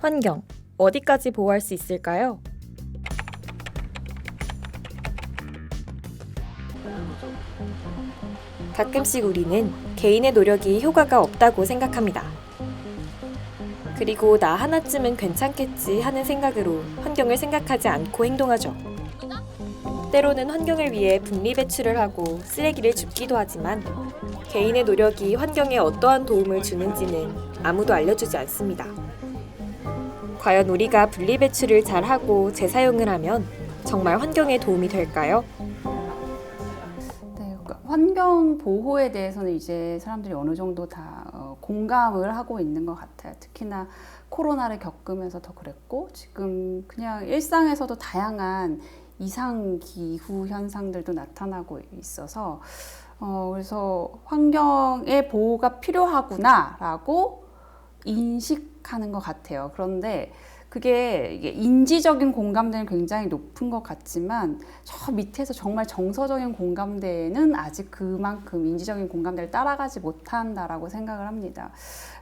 환경, 어디까지 보호할 수 있을까요? 가끔씩 우리는 개인의 노력이 효과가 없다고 생각합니다. 그리고 나 하나쯤은 괜찮겠지 하는 생각으로 환경을 생각하지 않고 행동하죠. 때로는 환경을 위해 분리배출을 하고 쓰레기를 줍기도 하지만 개인의 노력이 환경에 어떠한 도움을 주는지는 아무도 알려주지 않습니다. 과연 우리가 분리배출을 잘하고 재사용을 하면 정말 환경에 도움이 될까요? 네, 환경 보호에 대해서는 이제 사람들이 어느 정도 다 공감을 하고 있는 것 같아요. 특히나 코로나를 겪으면서 더 그랬고, 지금 그냥 일상에서도 다양한 이상 기후 현상들도 나타나고 있어서 그래서 환경의 보호가 필요하구나라고 인식하는 것 같아요. 그런데 그게 이게 인지적인 공감대는 굉장히 높은 것 같지만 저 밑에서 정말 정서적인 공감대는 아직 그만큼 인지적인 공감대를 따라가지 못한다라고 생각을 합니다.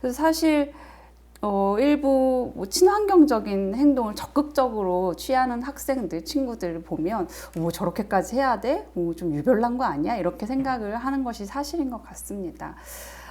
그래서 사실 일부 친환경적인 행동을 적극적으로 취하는 학생들, 친구들을 보면 저렇게까지 해야 돼? 좀 유별난 거 아니야? 이렇게 생각을 하는 것이 사실인 것 같습니다.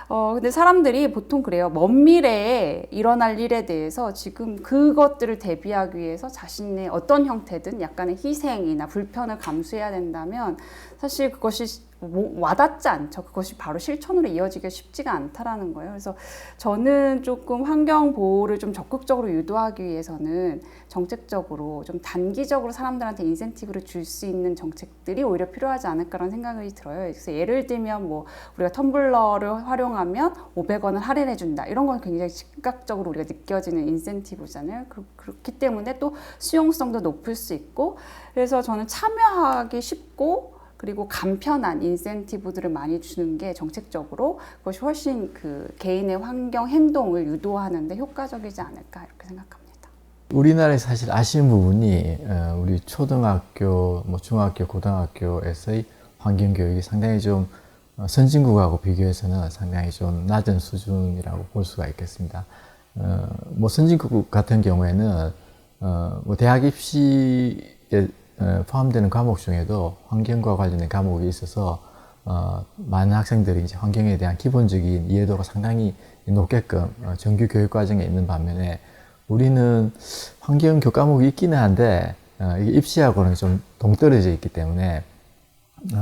근데 사람들이 보통 그래요. 먼 미래에 일어날 일에 대해서 지금 그것들을 대비하기 위해서 자신의 어떤 형태든 약간의 희생이나 불편을 감수해야 된다면 사실 그것이 와닿지 않죠. 그것이 바로 실천으로 이어지기가 쉽지가 않다라는 거예요. 그래서 저는 조금 환경 보호를 좀 적극적으로 유도하기 위해서는 정책적으로 좀 단기적으로 사람들한테 인센티브를 줄 수 있는 정책들이 오히려 필요하지 않을까라는 생각이 들어요. 그래서 예를 들면 우리가 텀블러를 활용하면 500원을 할인해 준다. 이런 건 굉장히 즉각적으로 우리가 느껴지는 인센티브잖아요. 그렇기 때문에 또 수용성도 높을 수 있고, 그래서 저는 참여하기 쉽고 그리고 간편한 인센티브들을 많이 주는 게 정책적으로 그것이 훨씬 개인의 환경 행동을 유도하는 데 효과적이지 않을까 이렇게 생각합니다. 우리나라에 사실 아쉬운 부분이 우리 초등학교, 중학교, 고등학교에서의 환경 교육이 상당히 좀 선진국하고 비교해서는 상당히 좀 낮은 수준이라고 볼 수가 있겠습니다. 선진국 같은 경우에는 대학 입시에 포함되는 과목 중에도 환경과 관련된 과목이 있어서 많은 학생들이 이제 환경에 대한 기본적인 이해도가 상당히 높게끔 정규 교육 과정에 있는 반면에 우리는 환경 교과목이 있기는 한데 이게 입시하고는 좀 동떨어져 있기 때문에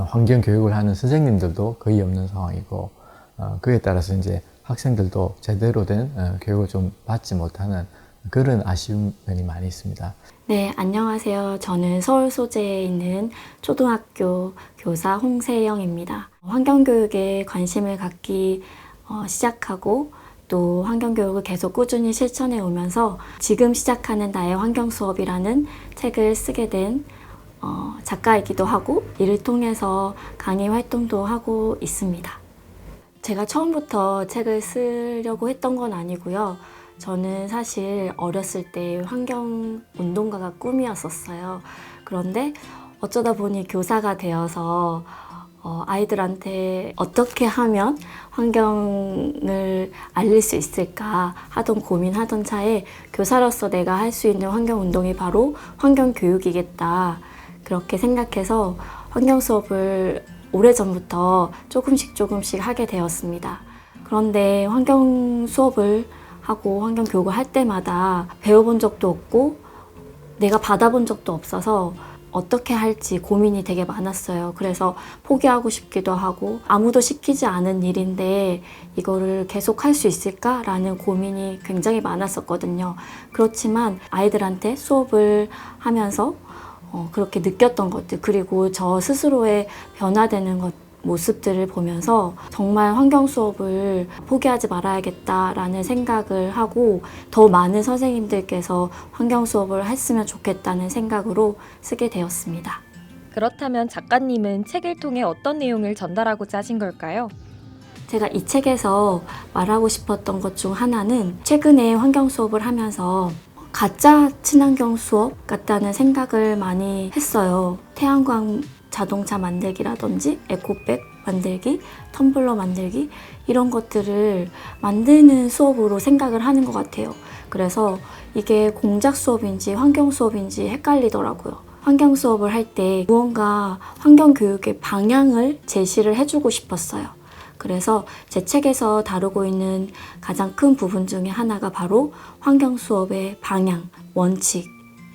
환경 교육을 하는 선생님들도 거의 없는 상황이고 그에 따라서 이제 학생들도 제대로 된 교육을 좀 받지 못하는 그런 아쉬운 면이 많이 있습니다. 네, 안녕하세요. 저는 서울 소재에 있는 초등학교 교사 홍세영입니다. 환경교육에 관심을 갖기 시작하고 또 환경교육을 계속 꾸준히 실천해 오면서 지금 시작하는 나의 환경 수업이라는 책을 쓰게 된 작가이기도 하고 이를 통해서 강의 활동도 하고 있습니다. 제가 처음부터 책을 쓰려고 했던 건 아니고요. 저는 사실 어렸을 때 환경운동가가 꿈이었었어요. 그런데 어쩌다 보니 교사가 되어서 아이들한테 어떻게 하면 환경을 알릴 수 있을까 하던 고민하던 차에 교사로서 내가 할 수 있는 환경운동이 바로 환경교육이겠다. 그렇게 생각해서 환경 수업을 오래전부터 조금씩 하게 되었습니다. 그런데 환경 수업을 하고 환경 교육을 할 때마다 배워본 적도 없고 내가 받아본 적도 없어서 어떻게 할지 고민이 되게 많았어요. 그래서 포기하고 싶기도 하고 아무도 시키지 않은 일인데 이거를 계속 할 수 있을까라는 고민이 굉장히 많았었거든요. 그렇지만 아이들한테 수업을 하면서 그렇게 느꼈던 것들 그리고 저 스스로의 변화되는 모습들을 보면서 정말 환경 수업을 포기하지 말아야겠다라는 생각을 하고 더 많은 선생님들께서 환경 수업을 했으면 좋겠다는 생각으로 쓰게 되었습니다. 그렇다면 작가님은 책을 통해 어떤 내용을 전달하고자 하신 걸까요? 제가 이 책에서 말하고 싶었던 것 중 하나는 최근에 환경 수업을 하면서 가짜 친환경 수업 같다는 생각을 많이 했어요. 태양광 자동차 만들기라든지 에코백 만들기, 텀블러 만들기 이런 것들을 만드는 수업으로 생각을 하는 것 같아요. 그래서 이게 공작 수업인지 환경 수업인지 헷갈리더라고요. 환경 수업을 할 때 무언가 환경 교육의 방향을 제시를 해주고 싶었어요. 그래서 제 책에서 다루고 있는 가장 큰 부분 중에 하나가 바로 환경 수업의 방향, 원칙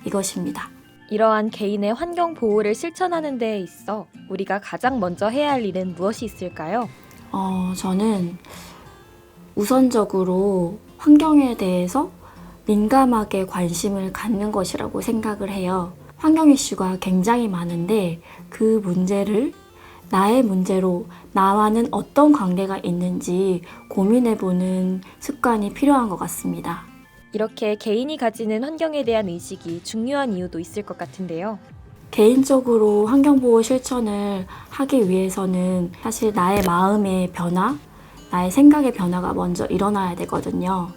이것입니다. 이러한 개인의 환경 보호를 실천하는 데에 있어 우리가 가장 먼저 해야 할 일은 무엇이 있을까요? 저는 우선적으로 환경에 대해서 민감하게 관심을 갖는 것이라고 생각을 해요. 환경 이슈가 굉장히 많은데 그 문제를 나의 문제로 나와는 어떤 관계가 있는지 고민해보는 습관이 필요한 것 같습니다. 이렇게 개인이 가지는 환경에 대한 의식이 중요한 이유도 있을 것 같은데요. 개인적으로 환경보호 실천을 하기 위해서는 사실 나의 마음의 변화, 나의 생각의 변화가 먼저 일어나야 되거든요.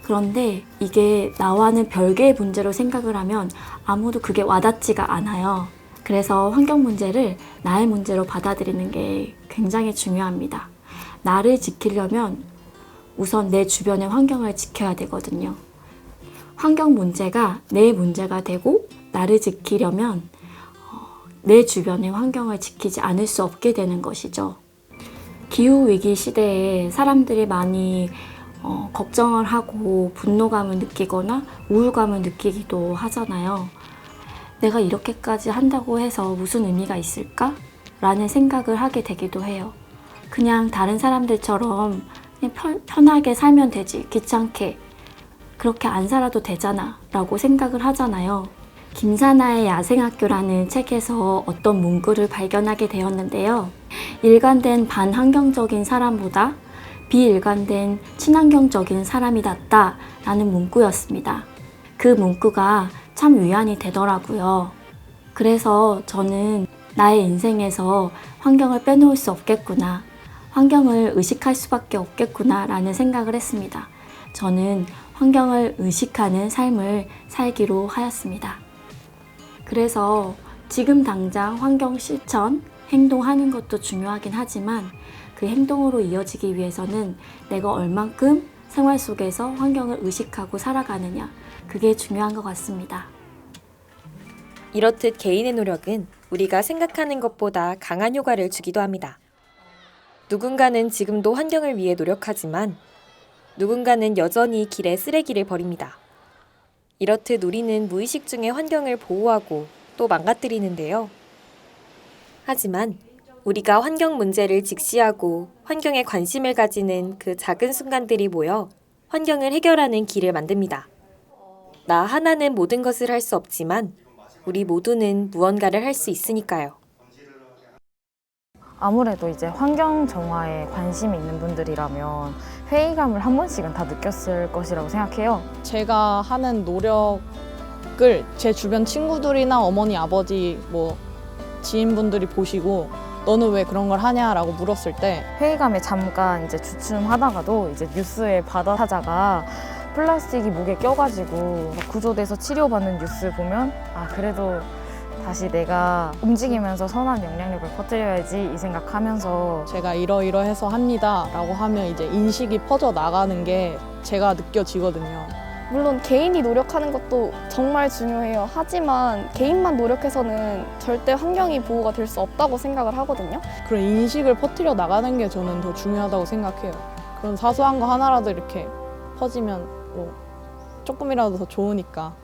그런데 이게 나와는 별개의 문제로 생각을 하면 아무도 그게 와닿지가 않아요. 그래서 환경 문제를 나의 문제로 받아들이는 게 굉장히 중요합니다. 나를 지키려면 우선 내 주변의 환경을 지켜야 되거든요. 환경 문제가 내 문제가 되고 나를 지키려면 내 주변의 환경을 지키지 않을 수 없게 되는 것이죠. 기후위기 시대에 사람들이 많이 걱정을 하고 분노감을 느끼거나 우울감을 느끼기도 하잖아요. 내가 이렇게까지 한다고 해서 무슨 의미가 있을까? 라는 생각을 하게 되기도 해요. 그냥 다른 사람들처럼 그냥 편하게 살면 되지, 귀찮게. 그렇게 안 살아도 되잖아 라고 생각을 하잖아요. 김사나의 야생학교라는 책에서 어떤 문구를 발견하게 되었는데요. 일관된 반환경적인 사람보다 비일관된 친환경적인 사람이 낫다 라는 문구였습니다. 그 문구가 참 위안이 되더라고요. 그래서 저는 나의 인생에서 환경을 빼놓을 수 없겠구나, 환경을 의식할 수밖에 없겠구나 라는 생각을 했습니다. 저는 환경을 의식하는 삶을 살기로 하였습니다. 그래서 지금 당장 환경 실천, 행동하는 것도 중요하긴 하지만 그 행동으로 이어지기 위해서는 내가 얼만큼 생활 속에서 환경을 의식하고 살아가느냐, 그게 중요한 것 같습니다. 이렇듯 개인의 노력은 우리가 생각하는 것보다 강한 효과를 주기도 합니다. 누군가는 지금도 환경을 위해 노력하지만 누군가는 여전히 길에 쓰레기를 버립니다. 이렇듯 우리는 무의식 중에 환경을 보호하고 또 망가뜨리는데요. 하지만 우리가 환경 문제를 직시하고 환경에 관심을 가지는 그 작은 순간들이 모여 환경을 해결하는 길을 만듭니다. 나 하나는 모든 것을 할 수 없지만 우리 모두는 무언가를 할 수 있으니까요. 아무래도 이제 환경 정화에 관심이 있는 분들이라면 회의감을 한 번씩은 다 느꼈을 것이라고 생각해요. 제가 하는 노력을 제 주변 친구들이나 어머니, 아버지, 지인분들이 보시고 너는 왜 그런 걸 하냐라고 물었을 때 회의감에 잠깐 이제 주춤하다가도 이제 뉴스에 바다 사자가 플라스틱이 목에 껴가지고 구조돼서 치료받는 뉴스 보면 그래도 다시 내가 움직이면서 선한 영향력을 퍼뜨려야지 이 생각하면서 제가 이러이러해서 합니다 라고 하면 이제 인식이 퍼져 나가는 게 제가 느껴지거든요. 물론 개인이 노력하는 것도 정말 중요해요. 하지만 개인만 노력해서는 절대 환경이 보호가 될 수 없다고 생각을 하거든요. 그런 인식을 퍼뜨려 나가는 게 저는 더 중요하다고 생각해요. 그런 사소한 거 하나라도 이렇게 퍼지면 조금이라도 더 좋으니까.